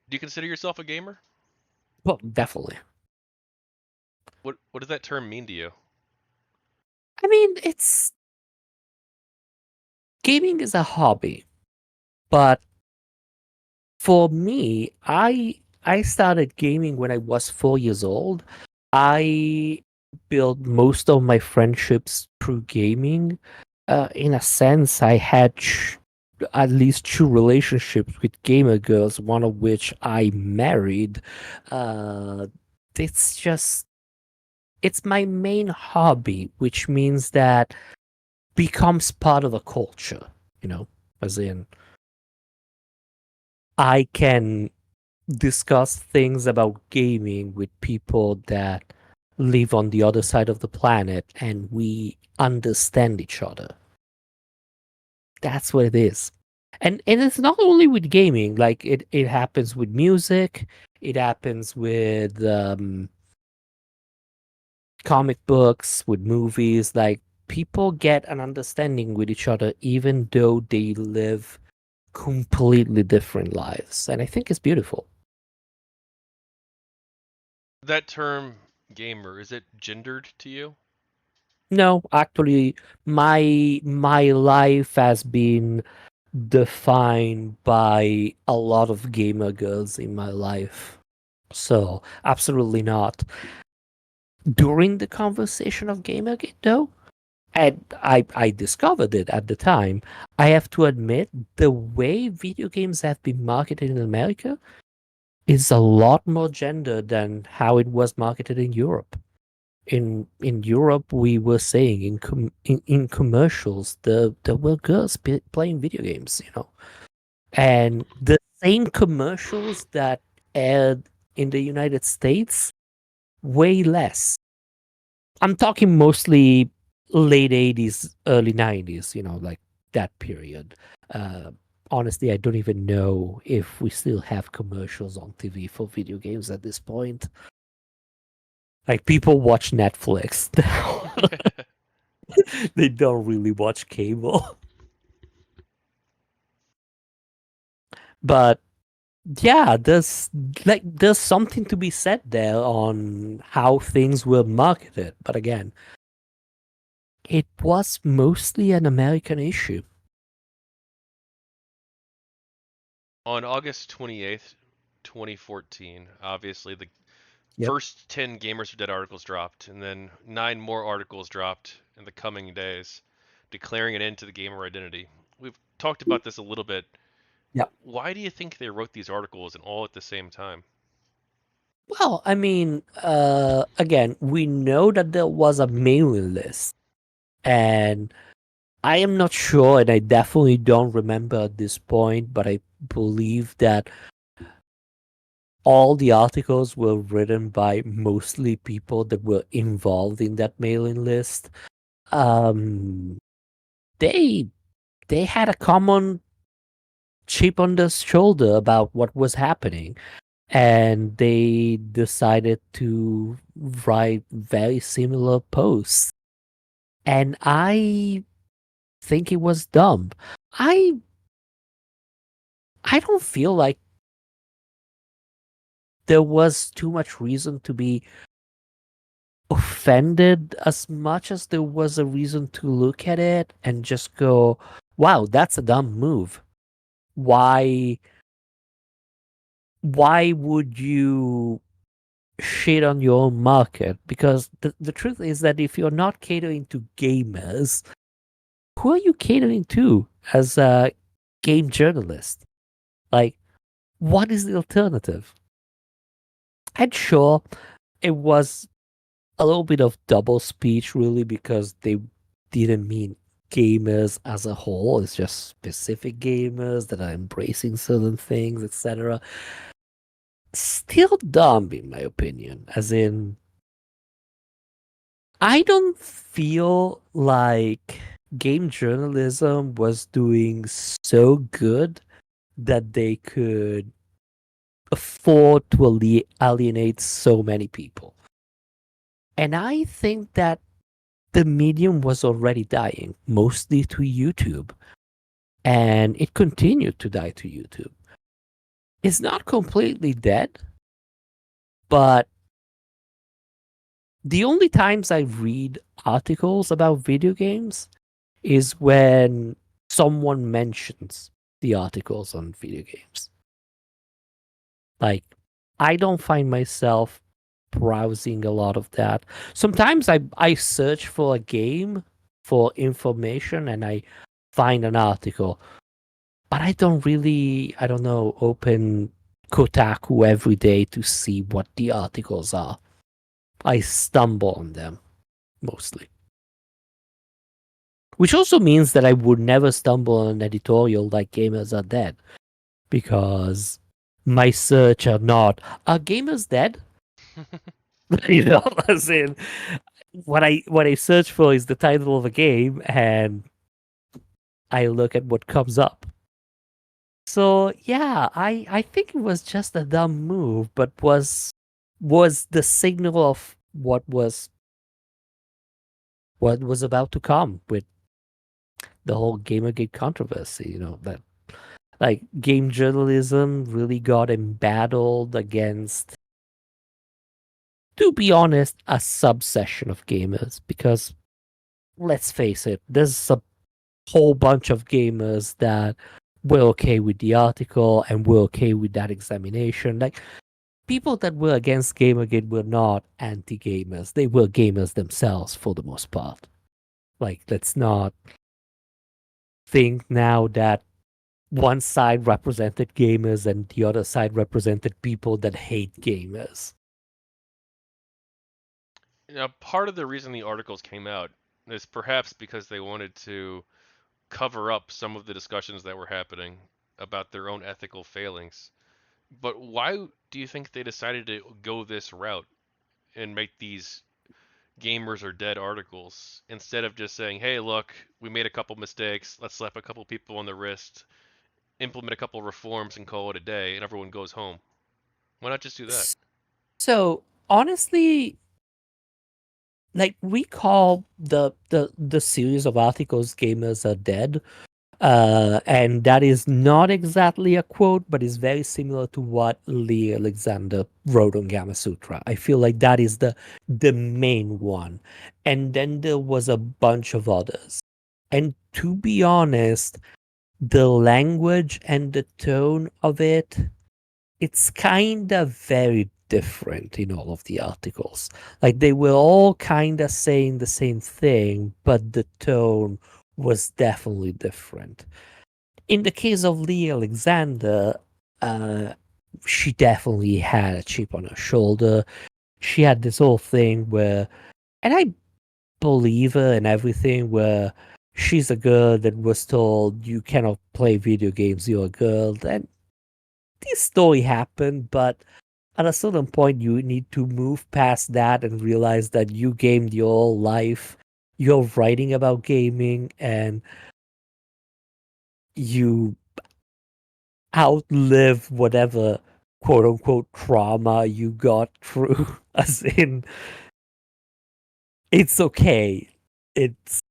Do you consider yourself a gamer? Well, definitely. What does that term mean to you? I mean, it's gaming is a hobby, but for me, I started gaming when I was 4 years old. I built most of my friendships through gaming. In a sense, I had at least two relationships with gamer girls, one of which I married. Uh, it's just it's my main hobby, which means that becomes part of the culture, you know, as in I can discuss things about gaming with people that live on the other side of the planet and we understand each other. That's what it is. And it's not only with gaming, like it happens with music, it happens with comic books, with movies, like people get an understanding with each other even though they live completely different lives. And I think it's beautiful. That term gamer, is it gendered to you? No, actually, my life has been defined by a lot of gamer girls in my life. So, absolutely not. During the conversation of Gamergate, though, and I discovered it at the time, I have to admit the way video games have been marketed in America is a lot more gender than how it was marketed in Europe. In Europe, we were saying in commercials, there were girls playing video games, and the same commercials that aired in the United States, way less. I'm talking mostly late 80s, early 90s, like that period. Uh, Honestly, I don't even know if we still have commercials on TV for video games at this point. Like people watch Netflix now. They don't really watch cable. But yeah, there's something to be said there on how things were marketed. But again, it was mostly an American issue. On August 28th, 2014, obviously the Yep. first 10 Gamers Are Dead articles dropped, and then 9 more articles dropped in the coming days, declaring an end to the gamer identity. We've talked about this a little bit. Yep. Why do you think they wrote these articles and all at the same time? Well, I mean, again, we know that there was a mailing list, and I am not sure, and I definitely don't remember at this point, but I believe that all the articles were written by mostly people that were involved in that mailing list. Um, they they had a common chip on their shoulder about what was happening, and they decided to write very similar posts. And I think it was dumb. I I don't feel like there was too much reason to be offended as much as there was a reason to look at it and just go, wow, that's a dumb move. Why why would you shit on your own market? Because the truth is that if you're not catering to gamers, who are you catering to as a game journalist? Like, what is the alternative? And sure, it was a little bit of double speech, really, because they didn't mean gamers as a whole. It's just specific gamers that are embracing certain things, etc. Still dumb, in my opinion. As in, I don't feel like game journalism was doing so good that they could afford to alienate so many people. And I think that the medium was already dying, mostly to YouTube, and it continued to die to YouTube. It's not completely dead, but the only times I read articles about video games is when someone mentions the articles on video games. Like, I don't find myself browsing a lot of that. Sometimes I search for a game for information and I find an article, but I don't really, I don't know, open Kotaku every day to see what the articles are. I stumble on them mostly. Which also means that I would never stumble on an editorial like Gamers Are Dead, because my search are gamers dead? You know, as in what I search for is the title of a game and I look at what comes up. So yeah, I think it was just a dumb move, but was the signal of what was about to come with the whole Gamergate controversy, that like game journalism really got embattled against, to be honest, a subsection of gamers. Because let's face it, there's a whole bunch of gamers that were okay with the article and were okay with that examination. Like, people that were against Gamergate were not anti-gamers. They were gamers themselves for the most part. Like, let's not think now that one side represented gamers and the other side represented people that hate gamers. Now, part of the reason the articles came out is perhaps because they wanted to cover up some of the discussions that were happening about their own ethical failings. But why do you think they decided to go this route and make these gamers are dead articles instead of just saying, hey, look, we made a couple mistakes, let's slap a couple people on the wrist, implement a couple reforms, and call it a day, and everyone goes home? Why not just do that? So honestly, like, we call the series of articles "Gamers Are Dead," and that is not exactly a quote, but is very similar to what Leigh Alexander wrote on Gamma Sutra. I feel like that is the main one, and then there was a bunch of others. And to be honest, the language and the tone of it's kind of very different in all of the articles. Like, they were all kind of saying the same thing, but the tone was definitely different. In the case of Leigh Alexander, uh, she definitely had a chip on her shoulder. She had this whole thing where, and I believe her and everything, where she's a girl that was told you cannot play video games, you're a girl. And this story happened, but at a certain point, you need to move past that and realize that you gamed your whole life. You're writing about gaming and you outlive whatever quote unquote trauma you got through. As in, it's okay. It's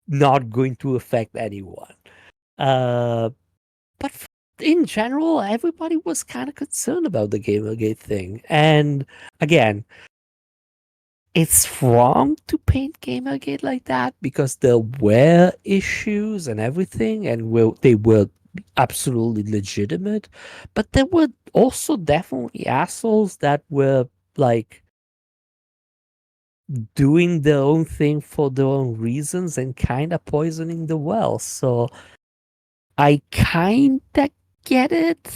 not going to affect anyone. Uh, but in general, everybody was kind of concerned about the Gamergate thing. And again, it's wrong to paint Gamergate like that because there were issues and everything, and they were absolutely legitimate. But there were also definitely assholes that were like doing their own thing for their own reasons and kind of poisoning the well. So I kind of get it,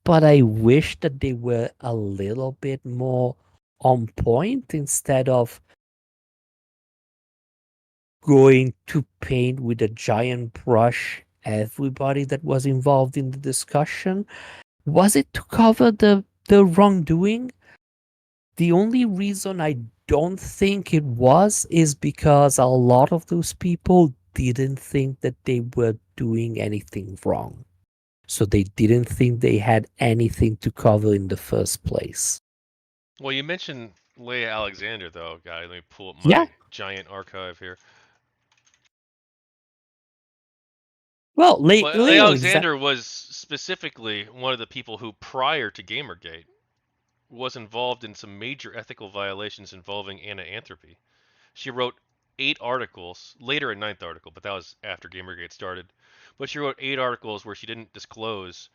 but I wish that they were a little bit more on point instead of going to paint with a giant brush everybody that was involved in the discussion. Was it to cover the wrongdoing? The only reason I don't think it was is because a lot of those people didn't think that they were doing anything wrong. So they didn't think they had anything to cover in the first place. Well, you mentioned Leigh Alexander, though, guy. Let me pull up Yeah. my giant archive here. Well, Well, Leigh Alexander. Alexander was specifically one of the people who, prior to GamerGate, was involved in some major ethical violations involving anti-Anthropy. She wrote 8 articles, later a ninth article, but that was after GamerGate started. But she wrote 8 articles where she didn't disclose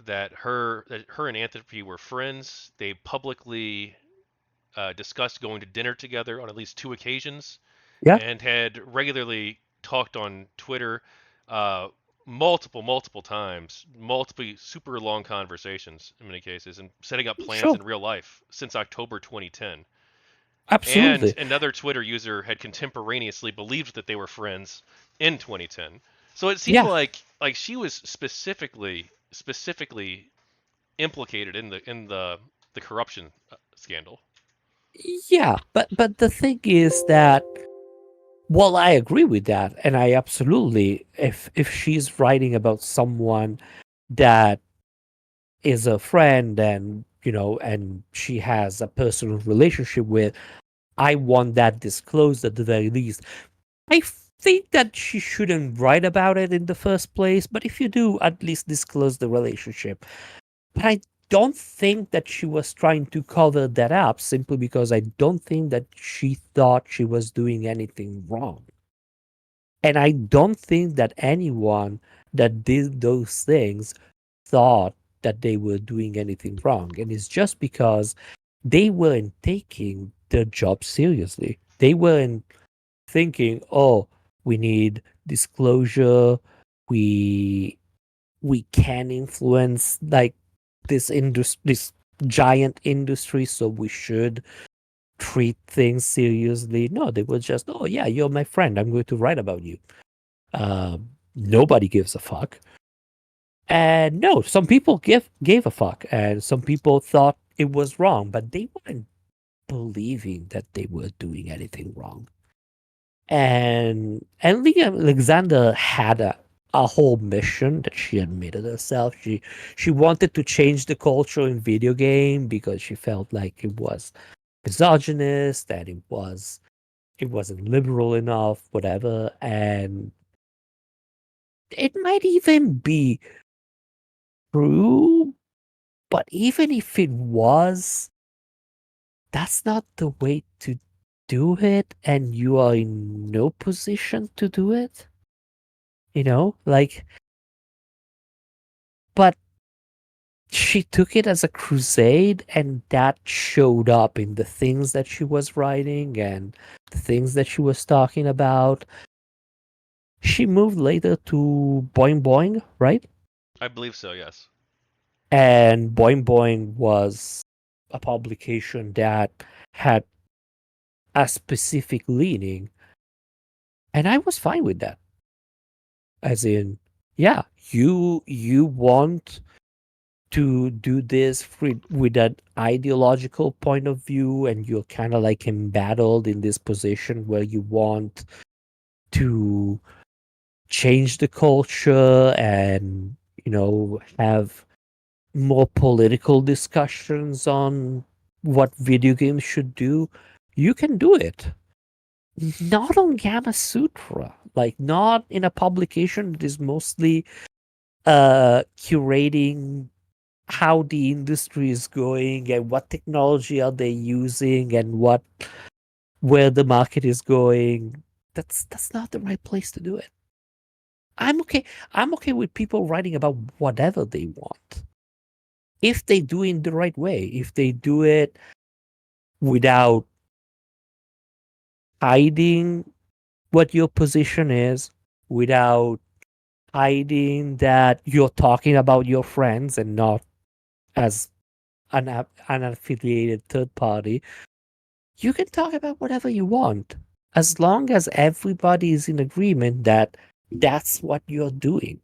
that her and Anthropy were friends. They publicly discussed going to dinner together on at least 2 occasions, Yeah, and had regularly talked on Twitter uh, multiple times, multiple super long conversations in many cases, and setting up plans sure, in real life since October 2010. And absolutely. another Twitter user had contemporaneously believed that they were friends in 2010. So it seemed Yeah, like she was specifically implicated in the corruption scandal. yeah, but the thing is that, well, I agree with that, and I absolutely, if she's writing about someone that is a friend, and and she has a personal relationship with, I want that disclosed at the very least. I think that she shouldn't write about it in the first place, but if you do, at least disclose the relationship. But I don't think that she was trying to cover that up simply because I don't think that she thought she was doing anything wrong. And I don't think that anyone that did those things thought that they were doing anything wrong. And it's just because they weren't taking their job seriously. They weren't thinking, oh, we need disclosure. We we can influence like this giant industry, so we should treat things seriously. No, they were just, oh yeah, you're my friend. I'm going to write about you. Nobody gives a fuck. And no, some people gave a fuck, and some people thought it was wrong, but they weren't believing that they were doing anything wrong. And Leigh Alexander had a whole mission that she admitted herself. She wanted to change the culture in video game because she felt like it was misogynist and it wasn't liberal enough, whatever. And it might even be true, but even if it was, that's not the way to do it, and you are in no position to do it. Like, but she took it as a crusade, and that showed up in the things that she was writing and the things that she was talking about. She moved later to Boing Boing, right? I believe so, yes. And Boing Boing was a publication that had a specific leaning, and I was fine with that. As in, yeah, you want to do this with an ideological point of view, and you're kind of like embattled in this position where you want to change the culture and have more political discussions on what video games should do. You can do it, not on Gamma Sutra, like not in a publication that is mostly curating how the industry is going and what technology are they using and what where the market is going. That's not the right place to do it. I'm okay. I'm okay with people writing about whatever they want if they do it in the right way. If they do it without hiding what your position is, without hiding that you're talking about your friends and not as an affiliated third party. You can talk about whatever you want as long as everybody is in agreement that that's what you're doing.